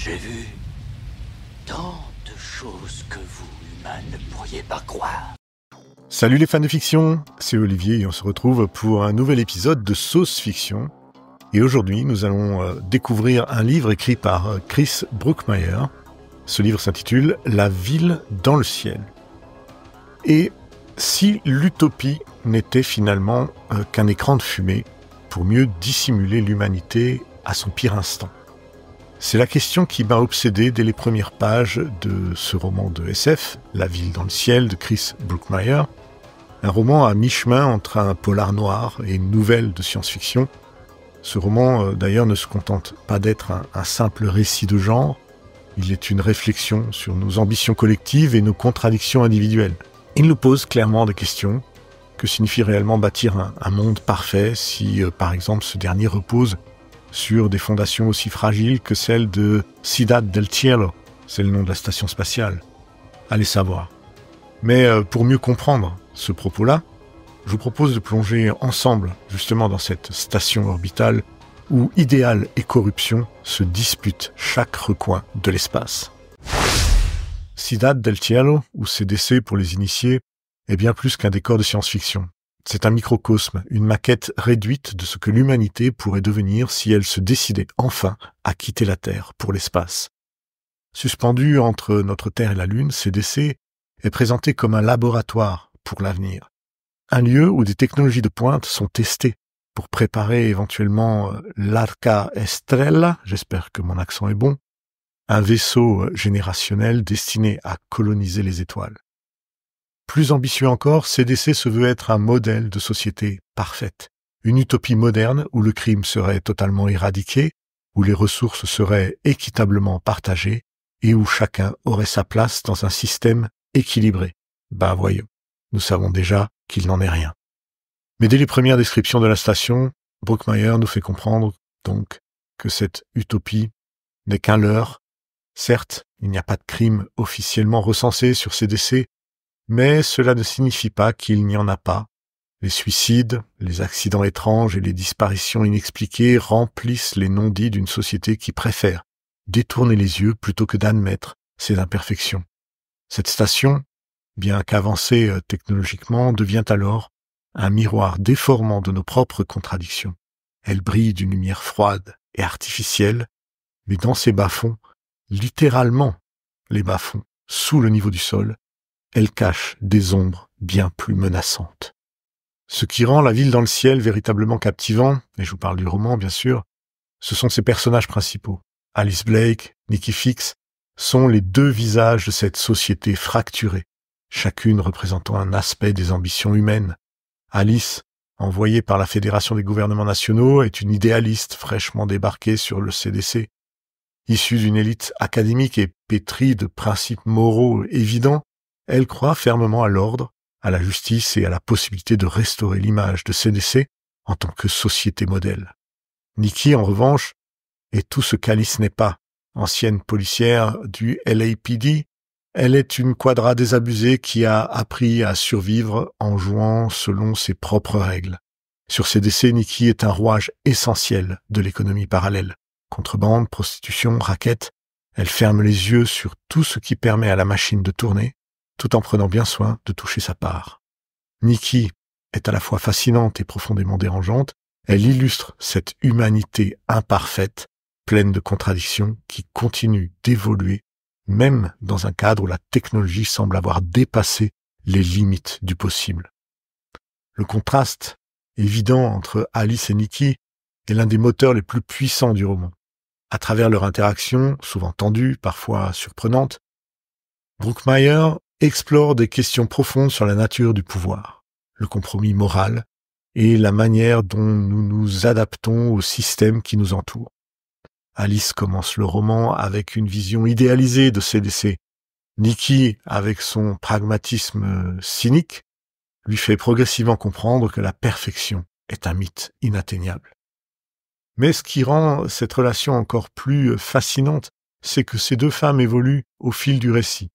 J'ai vu tant de choses que vous, humains, ne pourriez pas croire. Salut les fans de fiction, c'est Olivier et on se retrouve pour un nouvel épisode de Sauce Fiction. Et aujourd'hui, nous allons découvrir un livre écrit par Chris Brookmyre. Ce livre s'intitule « La ville dans le ciel ». Et si l'utopie n'était finalement qu'un écran de fumée pour mieux dissimuler l'humanité à son pire instant? C'est la question qui m'a obsédé dès les premières pages de ce roman de SF, La ville dans le ciel de Chris Brookmyre. Un roman à mi-chemin entre un polar noir et une nouvelle de science-fiction. Ce roman, d'ailleurs, ne se contente pas d'être un simple récit de genre. Il est une réflexion sur nos ambitions collectives et nos contradictions individuelles. Il nous pose clairement des questions. Que signifie réellement bâtir un monde parfait si, par exemple, ce dernier repose sur des fondations aussi fragiles que celles de Ciudad del Cielo, c'est le nom de la station spatiale. Allez savoir. Mais pour mieux comprendre ce propos-là, je vous propose de plonger ensemble justement dans cette station orbitale où idéal et corruption se disputent chaque recoin de l'espace. Ciudad del Cielo, ou CDC pour les initiés, est bien plus qu'un décor de science-fiction. C'est un microcosme, une maquette réduite de ce que l'humanité pourrait devenir si elle se décidait enfin à quitter la Terre pour l'espace. Suspendu entre notre Terre et la Lune, CDC est présenté comme un laboratoire pour l'avenir. Un lieu où des technologies de pointe sont testées pour préparer éventuellement l'Arca Estrella, j'espère que mon accent est bon, un vaisseau générationnel destiné à coloniser les étoiles. Plus ambitieux encore, CDC se veut être un modèle de société parfaite, une utopie moderne où le crime serait totalement éradiqué, où les ressources seraient équitablement partagées et où chacun aurait sa place dans un système équilibré. Ben voyons, nous savons déjà qu'il n'en est rien. Mais dès les premières descriptions de la station, Brookmyre nous fait comprendre donc que cette utopie n'est qu'un leurre. Certes, il n'y a pas de crime officiellement recensé sur CDC, mais cela ne signifie pas qu'il n'y en a pas. Les suicides, les accidents étranges et les disparitions inexpliquées remplissent les non-dits d'une société qui préfère détourner les yeux plutôt que d'admettre ses imperfections. Cette station, bien qu'avancée technologiquement, devient alors un miroir déformant de nos propres contradictions. Elle brille d'une lumière froide et artificielle, mais dans ses bas-fonds, littéralement les bas-fonds, sous le niveau du sol, elle cache des ombres bien plus menaçantes. Ce qui rend La ville dans le ciel véritablement captivant, et je vous parle du roman bien sûr, ce sont ses personnages principaux. Alice Blake, Nikki Fix, sont les deux visages de cette société fracturée, chacune représentant un aspect des ambitions humaines. Alice, envoyée par la Fédération des gouvernements nationaux, est une idéaliste fraîchement débarquée sur le CDC. Issue d'une élite académique et pétrie de principes moraux évidents, elle croit fermement à l'ordre, à la justice et à la possibilité de restaurer l'image de CDC en tant que société modèle. Nikki, en revanche, est tout ce qu'Alice n'est pas. Ancienne policière du LAPD, elle est une quadra désabusée qui a appris à survivre en jouant selon ses propres règles. Sur CDC, Nikki est un rouage essentiel de l'économie parallèle. Contrebande, prostitution, racket, elle ferme les yeux sur tout ce qui permet à la machine de tourner, tout en prenant bien soin de toucher sa part. Nikki est à la fois fascinante et profondément dérangeante. Elle illustre cette humanité imparfaite, pleine de contradictions, qui continue d'évoluer, même dans un cadre où la technologie semble avoir dépassé les limites du possible. Le contraste évident entre Alice et Nikki est l'un des moteurs les plus puissants du roman. À travers leur interaction, souvent tendue, parfois surprenante, Brookmyre explore des questions profondes sur la nature du pouvoir, le compromis moral et la manière dont nous nous adaptons au système qui nous entoure. Alice commence le roman avec une vision idéalisée de CDC. Nikki, avec son pragmatisme cynique, lui fait progressivement comprendre que la perfection est un mythe inatteignable. Mais ce qui rend cette relation encore plus fascinante, c'est que ces deux femmes évoluent au fil du récit.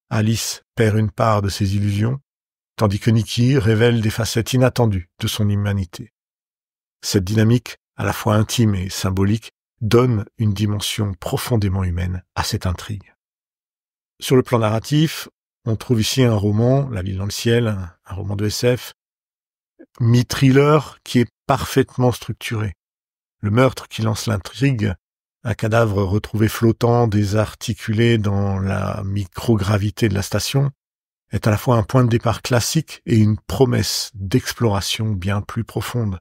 Alice perd une part de ses illusions, tandis que Nikki révèle des facettes inattendues de son humanité. Cette dynamique, à la fois intime et symbolique, donne une dimension profondément humaine à cette intrigue. Sur le plan narratif, on trouve ici un roman, La ville dans le ciel, un roman de SF, mi-thriller qui est parfaitement structuré. Le meurtre qui lance l'intrigue, un cadavre retrouvé flottant, désarticulé dans la microgravité de la station, est à la fois un point de départ classique et une promesse d'exploration bien plus profonde.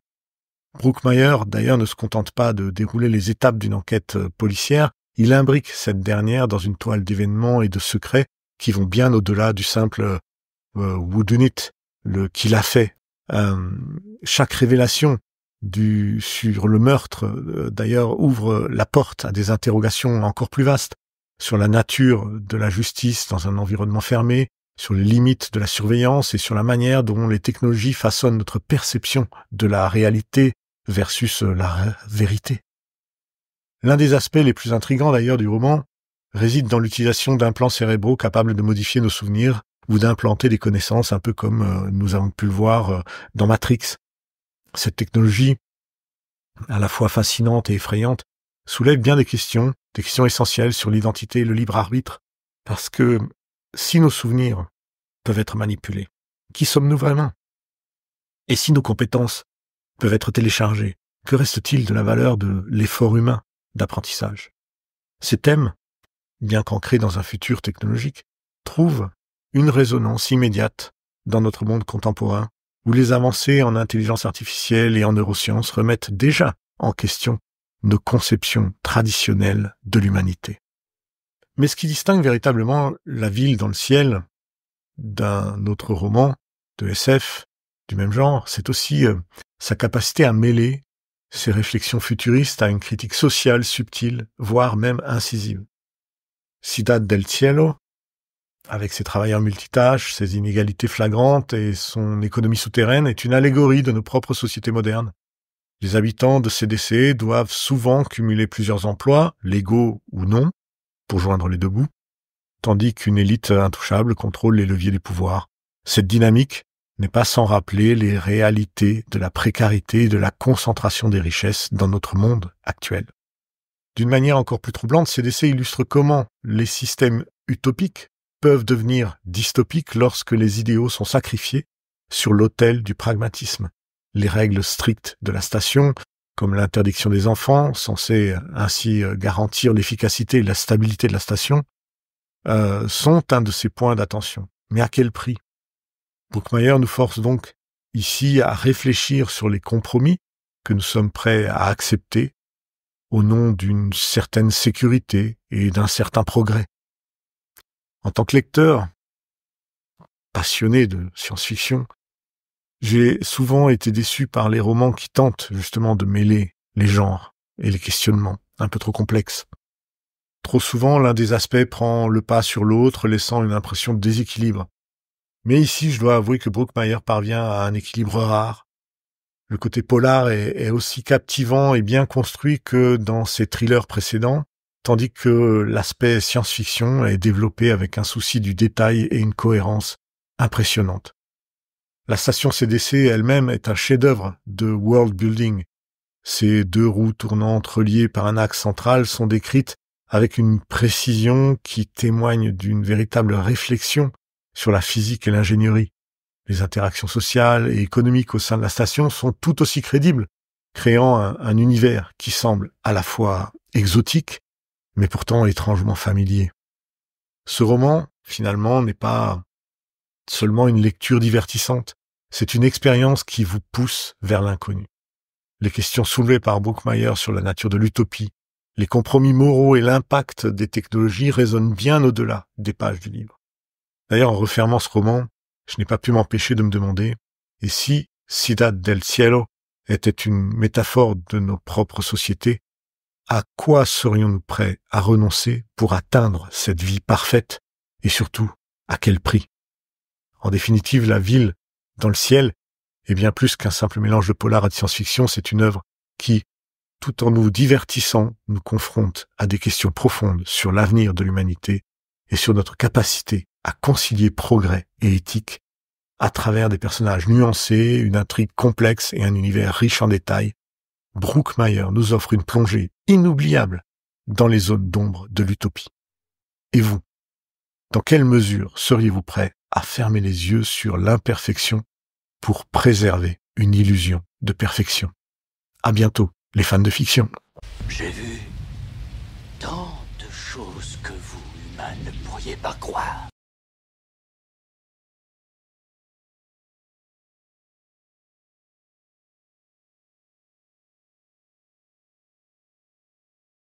Brookmyer, d'ailleurs, ne se contente pas de dérouler les étapes d'une enquête policière, il imbrique cette dernière dans une toile d'événements et de secrets qui vont bien au-delà du simple whodunit, le qu'il a fait. Chaque révélation sur le meurtre, d'ailleurs, ouvre la porte à des interrogations encore plus vastes sur la nature de la justice dans un environnement fermé, sur les limites de la surveillance et sur la manière dont les technologies façonnent notre perception de la réalité versus la vérité. L'un des aspects les plus intrigants d'ailleurs du roman réside dans l'utilisation d'implants cérébraux capables de modifier nos souvenirs ou d'implanter des connaissances un peu comme nous avons pu le voir dans Matrix. Cette technologie, à la fois fascinante et effrayante, soulève bien des questions essentielles sur l'identité et le libre arbitre, parce que si nos souvenirs peuvent être manipulés, qui sommes-nous vraiment? Et si nos compétences peuvent être téléchargées, que reste-t-il de la valeur de l'effort humain d'apprentissage? Ces thèmes, bien qu'ancrés dans un futur technologique, trouvent une résonance immédiate dans notre monde contemporain, où les avancées en intelligence artificielle et en neurosciences remettent déjà en question nos conceptions traditionnelles de l'humanité. Mais ce qui distingue véritablement La ville dans le ciel d'un autre roman de SF du même genre, c'est aussi sa capacité à mêler ses réflexions futuristes à une critique sociale subtile, voire même incisive. Ciudad del Cielo, avec ses travailleurs multitâches, ses inégalités flagrantes et son économie souterraine, est une allégorie de nos propres sociétés modernes. Les habitants de CDC doivent souvent cumuler plusieurs emplois, légaux ou non, pour joindre les deux bouts, tandis qu'une élite intouchable contrôle les leviers du pouvoir. Cette dynamique n'est pas sans rappeler les réalités de la précarité et de la concentration des richesses dans notre monde actuel. D'une manière encore plus troublante, CDC illustre comment les systèmes utopiques peuvent devenir dystopiques lorsque les idéaux sont sacrifiés sur l'autel du pragmatisme. Les règles strictes de la station, comme l'interdiction des enfants, censées ainsi garantir l'efficacité et la stabilité de la station, sont un de ces points d'attention. Mais à quel prix? Brookmyer nous force donc ici à réfléchir sur les compromis que nous sommes prêts à accepter au nom d'une certaine sécurité et d'un certain progrès. En tant que lecteur passionné de science-fiction, j'ai souvent été déçu par les romans qui tentent justement de mêler les genres et les questionnements un peu trop complexes. Trop souvent, l'un des aspects prend le pas sur l'autre, laissant une impression de déséquilibre. Mais ici, je dois avouer que Brookmyer parvient à un équilibre rare. Le côté polar est aussi captivant et bien construit que dans ses thrillers précédents, tandis que l'aspect science-fiction est développé avec un souci du détail et une cohérence impressionnante. La station CDC elle-même est un chef-d'œuvre de world building. Ces deux roues tournantes reliées par un axe central sont décrites avec une précision qui témoigne d'une véritable réflexion sur la physique et l'ingénierie. Les interactions sociales et économiques au sein de la station sont tout aussi crédibles, créant un univers qui semble à la fois exotique, mais pourtant étrangement familier. Ce roman, finalement, n'est pas seulement une lecture divertissante, c'est une expérience qui vous pousse vers l'inconnu. Les questions soulevées par Brookmyer sur la nature de l'utopie, les compromis moraux et l'impact des technologies résonnent bien au-delà des pages du livre. D'ailleurs, en refermant ce roman, je n'ai pas pu m'empêcher de me demander, et si Ciudad del Cielo était une métaphore de nos propres sociétés, à quoi serions-nous prêts à renoncer pour atteindre cette vie parfaite, et surtout, à quel prix? En définitive, La ville dans le ciel est bien plus qu'un simple mélange de polar et de science-fiction, c'est une œuvre qui, tout en nous divertissant, nous confronte à des questions profondes sur l'avenir de l'humanité et sur notre capacité à concilier progrès et éthique à travers des personnages nuancés, une intrigue complexe et un univers riche en détails, Brookmyer nous offre une plongée inoubliable dans les zones d'ombre de l'utopie. Et vous, dans quelle mesure seriez-vous prêt à fermer les yeux sur l'imperfection pour préserver une illusion de perfection? À bientôt, les fans de fiction. J'ai vu tant de choses que vous, humains, ne pourriez pas croire.